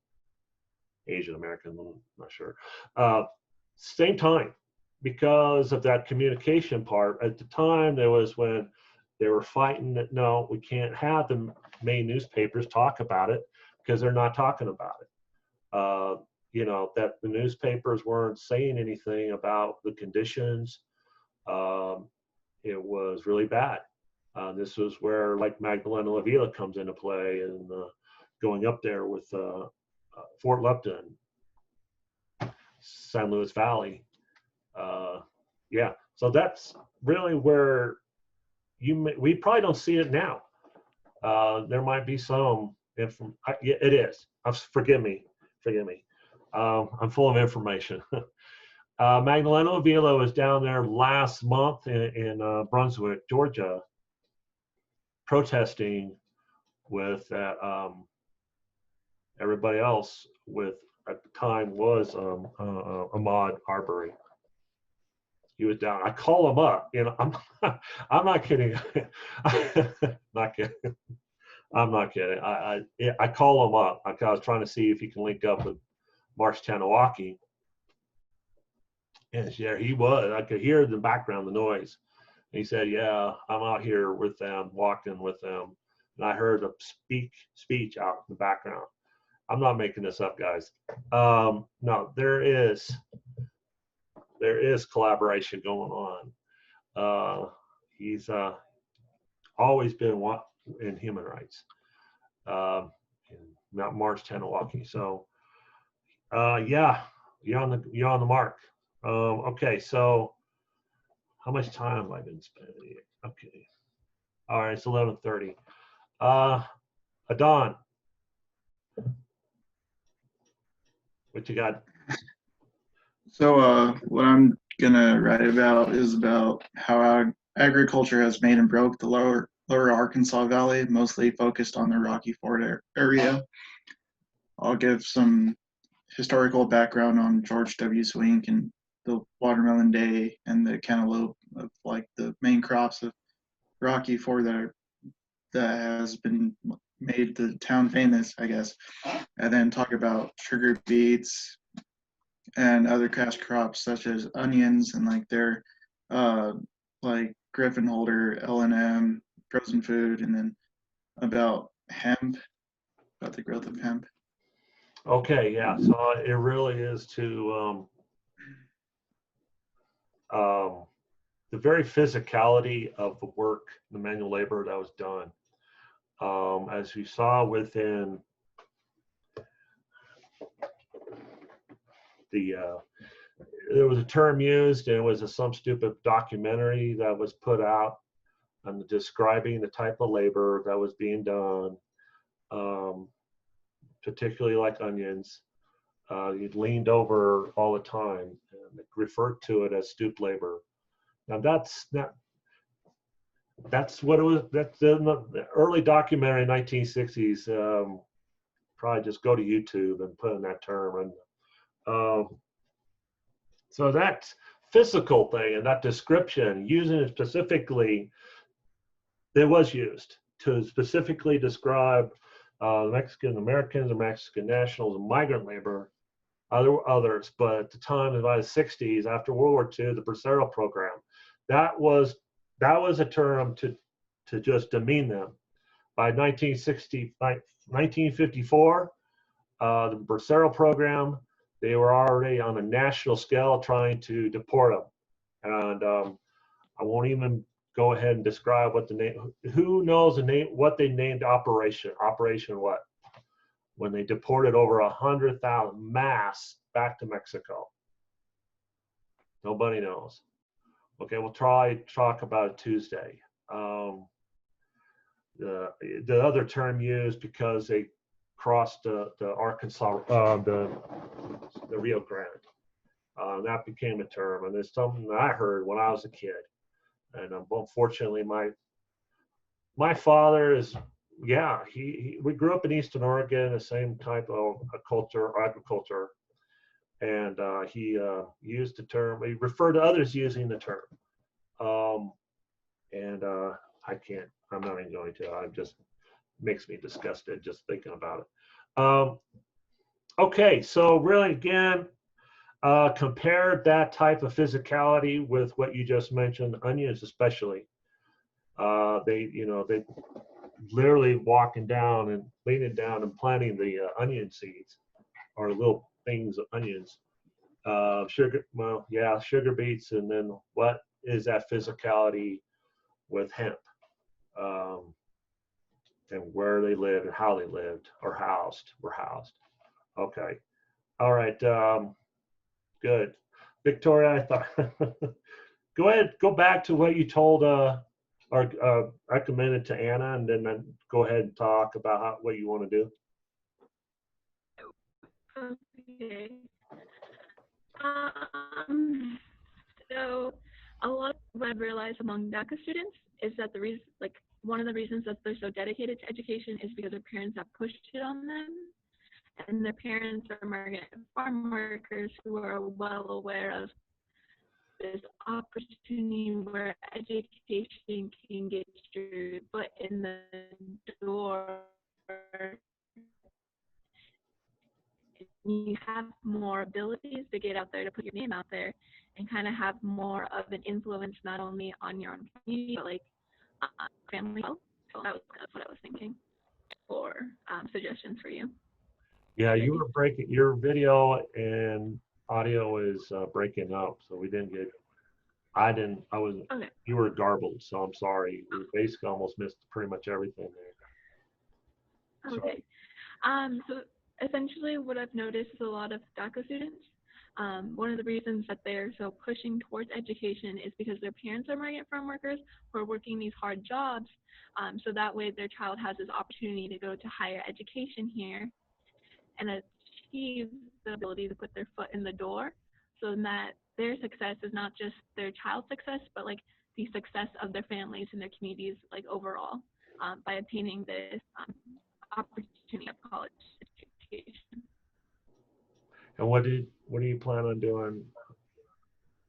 Asian American, I'm not sure. Same time, because of that communication part. At the time, there was when they were fighting that no, we can't have the main newspapers talk about it because they're not talking about it. You know, that the newspapers weren't saying anything about the conditions. It was really bad. This was where like Magdalena Avila comes into play and going up there with Fort Lupton, San Luis Valley. Yeah, so that's really where we probably don't see it now. There might be some, yeah, it is. Forgive me. I'm full of information. Magdalena Avila was down there last month in Brunswick, Georgia, protesting with everybody else. With at the time was Ahmaud Arbery. He was down. I call him up. You know, I'm not kidding. Not kidding. I'm not kidding. I call him up. I was trying to see if he can link up with March Tanawaki. And there he was. I could hear in the background the noise. And he said, yeah, I'm out here with them, walking with them. And I heard a speech out in the background. I'm not making this up, guys. No, there is collaboration going on. He's always been in human rights. Not March Tanawaki. So yeah, you're on the mark. Okay, so how much time have I been spending? Okay, all right, it's 11:30. Adon, what you got? So what I'm gonna write about is about how agriculture has made and broke the lower Arkansas Valley, mostly focused on the Rocky Ford area. I'll give some historical background on George W. Swink and the watermelon day and the cantaloupe, of like the main crops of Rocky Ford that has been made the town famous, I guess. And then talk about sugar beets and other cash crops such as onions and like their like Griffin-Holder, L&M, frozen food, and then about hemp, about the growth of hemp. Okay, yeah. So it really is to the very physicality of the work, the manual labor that was done. As you saw within there was a term used, and it was some stupid documentary that was put out and describing the type of labor that was being done, particularly like onions. You leaned over all the time and referred to it as stoop labor. Now that's not, that's what it was. That's in the early documentary, 1960s. Probably just go to YouTube and put in that term. And so that physical thing and that description, using it specifically, it was used to specifically describe Mexican Americans or Mexican nationals and migrant labor, others. But at the time, in the 60s, after World War II, the Bracero program, that was a term to just demean them. By 1954, the Bracero program, they were already on a national scale trying to deport them. And I won't even go ahead and describe what the name, who knows the name, what they named Operation what? When they deported over 100,000 mass back to Mexico. Nobody knows. Okay, we'll talk about it Tuesday. The other term used because they crossed the Arkansas, the Rio Grande. That became a term, and it's something that I heard when I was a kid. And unfortunately, my father is, we grew up in Eastern Oregon, the same type of culture, agriculture, and he used the term. He referred to others using the term, and I can't. I'm not even going to. It just makes me disgusted just thinking about it. Okay, so really, again, compare that type of physicality with what you just mentioned, onions especially. They literally walking down and leaning down and planting the onion seeds or little things of onions. Sugar beets, and then what is that physicality with hemp, and where they lived and how they lived or were housed. Okay, all right, good. Victoria, I thought, go ahead, go back to what you told or recommended to Anna, and then go ahead and talk about what you want to do. Okay. So a lot of what I've realized among DACA students is that one of the reasons that they're so dedicated to education is because their parents have pushed it on them, and their parents are migrant farm workers who are well aware of this opportunity where education can get your foot in the door. You have more abilities to get out there, to put your name out there, and kind of have more of an influence not only on your own community, but like family. So that's what I was thinking for suggestions for you. Yeah, you were breaking, your video and audio is breaking up, so we didn't get, okay. You were garbled, so I'm sorry. We basically almost missed pretty much everything there. Okay. So essentially what I've noticed is a lot of DACA students, one of the reasons that they're so pushing towards education is because their parents are migrant farm workers who are working these hard jobs, so that way their child has this opportunity to go to higher education here and achieve the ability to put their foot in the door, so that their success is not just their child's success, but like the success of their families and their communities like overall, by obtaining this opportunity of college education. And what do you plan on doing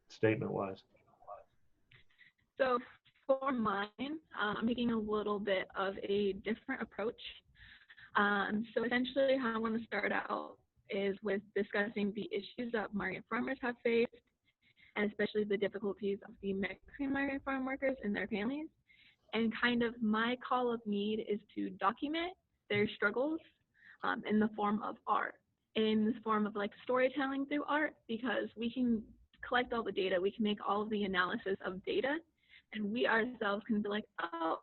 statement-wise? So for mine, I'm taking a little bit of a different approach. So essentially how I want to start out is with discussing the issues that migrant farmers have faced, and especially the difficulties of the Mexican migrant farm workers and their families. And kind of my call of need is to document their struggles in the form of art, in this form of like storytelling through art, because we can collect all the data, we can make all of the analysis of data, and we ourselves can be like, oh,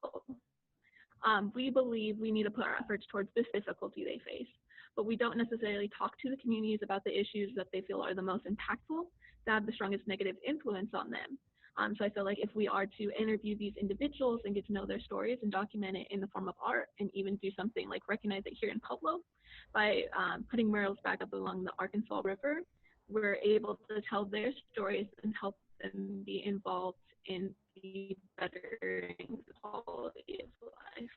we believe we need to put our efforts towards this difficulty they face, but we don't necessarily talk to the communities about the issues that they feel are the most impactful, that have the strongest negative influence on them. So I feel like if we are to interview these individuals and get to know their stories and document it in the form of art, and even do something like recognize it here in Pueblo by putting murals back up along the Arkansas River, we're able to tell their stories and help them be involved in the bettering the quality of life.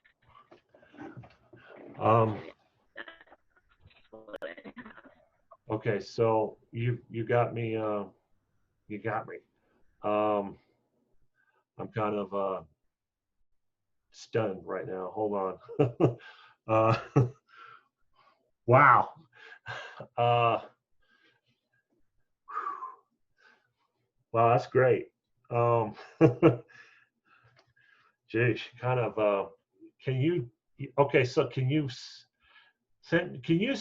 Um, That's what I have. okay, so you got me. You got me. Um, I'm kind of stunned right now. Hold on. Wow. Uh, wow, that's great. Geez, kind of. Can you? Okay, so can you send? Can you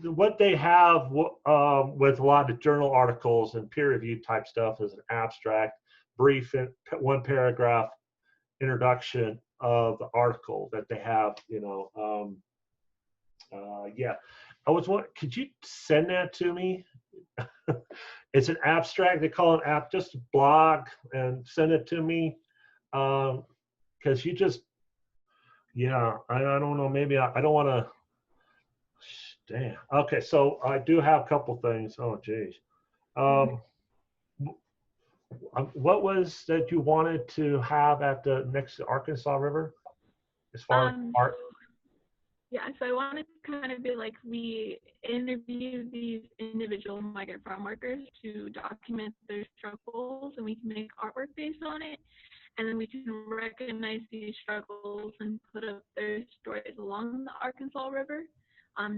what they have with a lot of journal articles and peer review type stuff is an abstract, brief, one paragraph introduction of the article that they have. Yeah, I was wondering, could you send that to me? It's an abstract. They call it app, just a blog, and send it to me. Because you just, yeah, I don't know. Maybe I don't want to. Damn. Okay, so I do have a couple things. Oh, geez. What was that you wanted to have at the next Arkansas River, as far as art? Yeah, so I wanted to kind of be like, we interview these individual migrant farm workers to document their struggles, and we can make artwork based on it. And then we can recognize these struggles and put up their stories along the Arkansas River,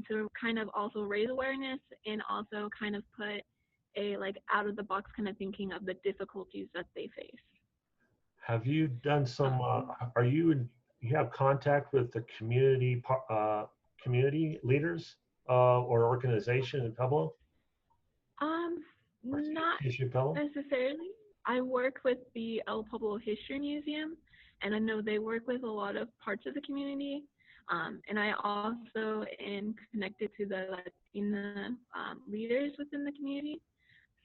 to kind of also raise awareness and also kind of put a like out of the box kind of thinking of the difficulties that they face. Have you done some? Are you have contact with the community leaders or organization in Pueblo? Not necessarily. I work with the El Pueblo History Museum, and I know they work with a lot of parts of the community. And I also am connected to the Latina leaders within the community,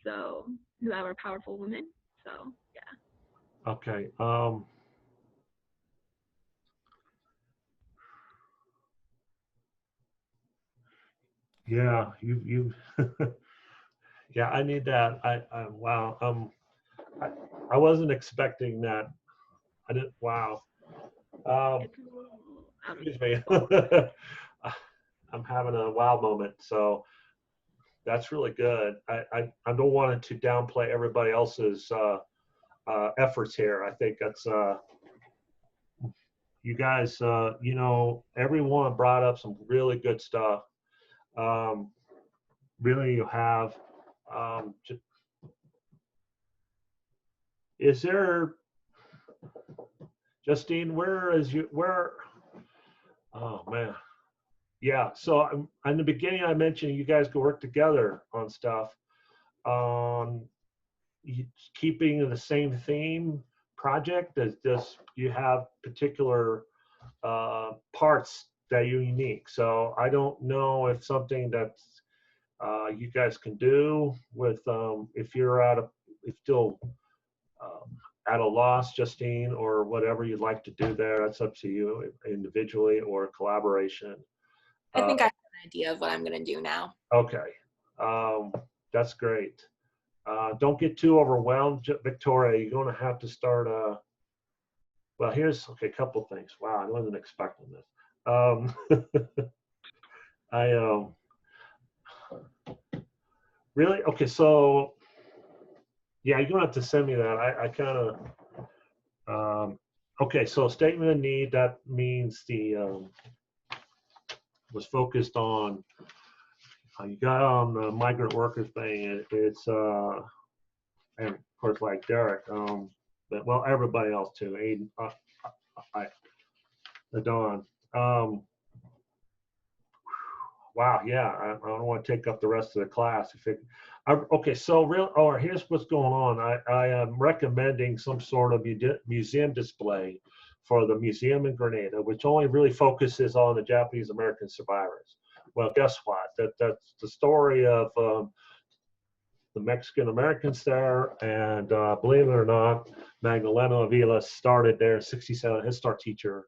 so who are powerful women. So yeah. Okay. Yeah, you yeah, I need that. Wow. I wasn't expecting that. I didn't. Wow. Excuse me. I'm having a wow moment. So that's really good. I don't want to downplay everybody else's efforts here. I think that's you guys. Everyone brought up some really good stuff. Really, you have. Is there, Justine? Where? Oh man. Yeah. So in the beginning, I mentioned you guys could work together on stuff. On keeping the same theme project. Does you have particular parts that are unique? So I don't know if something that you guys can do with if you're still at a loss, Justine, or whatever you'd like to do there. That's up to you individually or collaboration. I think I have an idea of what I'm going to do now. Okay, that's great. Don't get too overwhelmed, Victoria. You're going to have to start. Well, here's a couple things. Wow, I wasn't expecting this. I really okay. So yeah, you're going to have to send me that. I kind of okay. So statement of need, that means the was focused on. You got on the migrant workers thing. It's and of course like Derek. But well, everybody else too. Aiden, Dawn. Wow, yeah, I don't want to take up the rest of the class. Okay, so here's what's going on. I am recommending some sort of museum display for the museum in Grenada, which only really focuses on the Japanese American survivors. Well, guess what? That's the story of the Mexican Americans there, and believe it or not, Magdalena Avila started there in '67. His art teacher.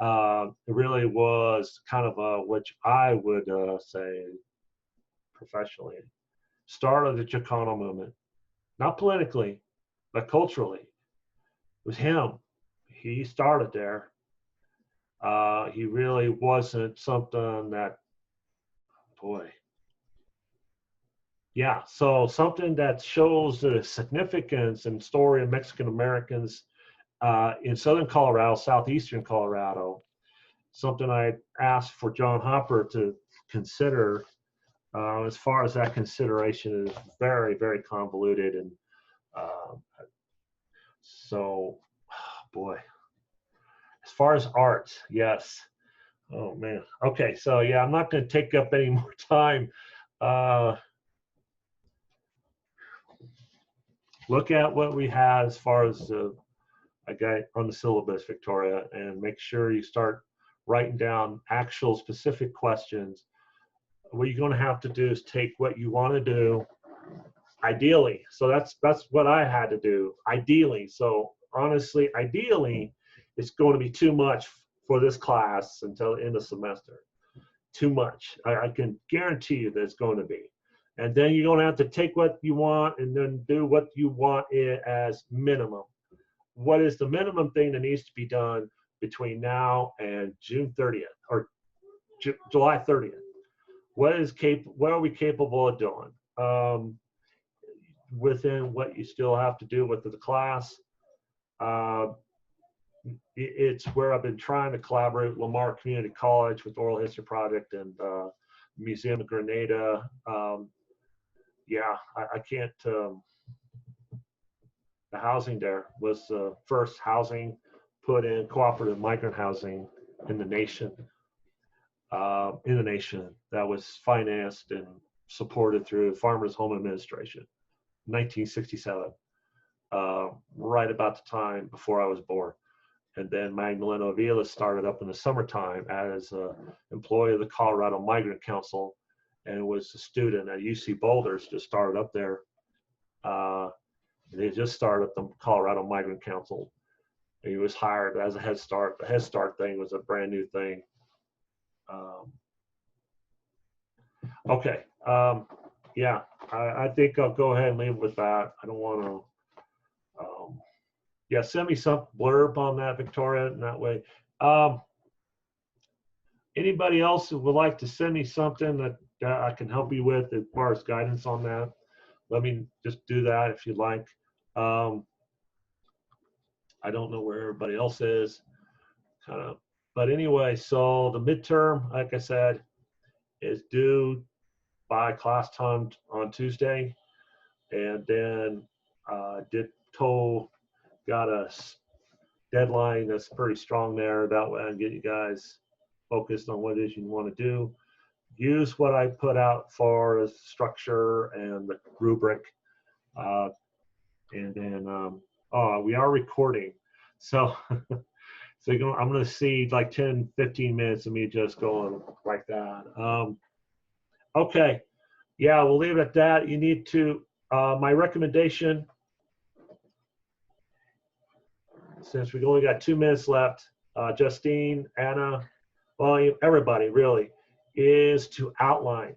It really was kind of which I would say professionally, start of the Chicano movement. Not politically, but culturally, it was him. He started there. He really wasn't something that, boy. Yeah, so something that shows the significance and story of Mexican Americans in southern Colorado, southeastern Colorado. Something I asked for John Hopper to consider. As far as that consideration is very, very convoluted, and so, boy. As far as art, yes. Oh man. Okay, so yeah, I'm not going to take up any more time. Look at what we had as far as I got on the syllabus, Victoria, and make sure you start writing down actual specific questions. What you're going to have to do is take what you want to do, ideally. So that's what I had to do, ideally. So honestly, ideally, it's going to be too much for this class until the end of the semester. Too much. I can guarantee you that it's going to be. And then you're going to have to take what you want and then do what you want it as minimum. What is the minimum thing that needs to be done between now and June 30th or July 30th? What are we capable of doing within what you still have to do with the class? It's where I've been trying to collaborate with Lamar Community College with Oral History Project and Museum of Grenada. Yeah, I can't. The housing there was the first housing put in, cooperative migrant housing in the nation. That was financed and supported through Farmers Home Administration, 1967, right about the time before I was born. And then Magdalena Avila started up in the summertime as an employee of the Colorado Migrant Council, and was a student at UC Boulder's, just started up there. They just started up the Colorado Migrant Council. He was hired as a Head Start. The Head Start thing was a brand new thing. Okay. Yeah, I think I'll go ahead and leave it with that. I don't want to. Yeah, send me some blurb on that, Victoria, in that way. Anybody else who would like to send me something that I can help you with as far as guidance on that? Let me just do that if you'd like. I don't know where everybody else is, kind of. But anyway, so the midterm, like I said, is due by class time on Tuesday, and then got a deadline that's pretty strong there. That way I can get you guys focused on what it is you want to do. Use what I put out for the structure and the rubric. And then, we are recording. So, I'm going to see like 10, 15 minutes of me just going like that. Okay. Yeah, we'll leave it at that. You need to, my recommendation, since we've only got 2 minutes left, Justine, Anna, well, everybody really, is to outline.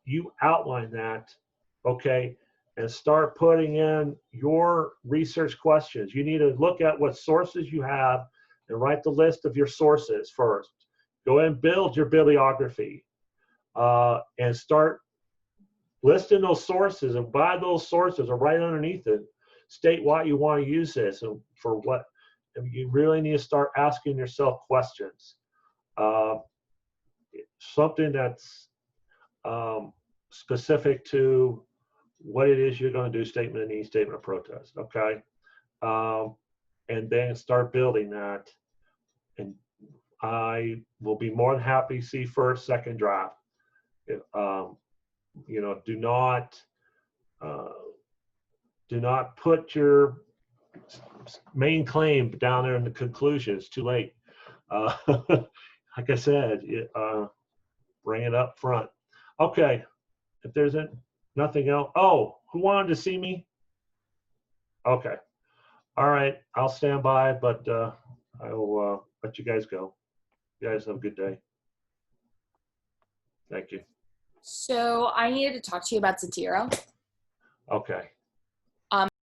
You outline that, okay, and start putting in your research questions. You need to look at what sources you have and write the list of your sources first. Go ahead and build your bibliography and start listing those sources, and by those sources or right underneath it, state why you want to use this and for what. You really need to start asking yourself questions. Something that's specific to what it is you're going to do, statement of need, statement of protest, okay? And then start building that. And I will be more than happy to see first, second draft. You know, do not put your main claim down there in the conclusion. It's too late. Like I said, bring it up front. Okay, if there's nothing else. Oh, who wanted to see me? Okay. All right, I'll stand by, but I will let you guys go. You guys have a good day. Thank you. So I needed to talk to you about Zatiro. Okay.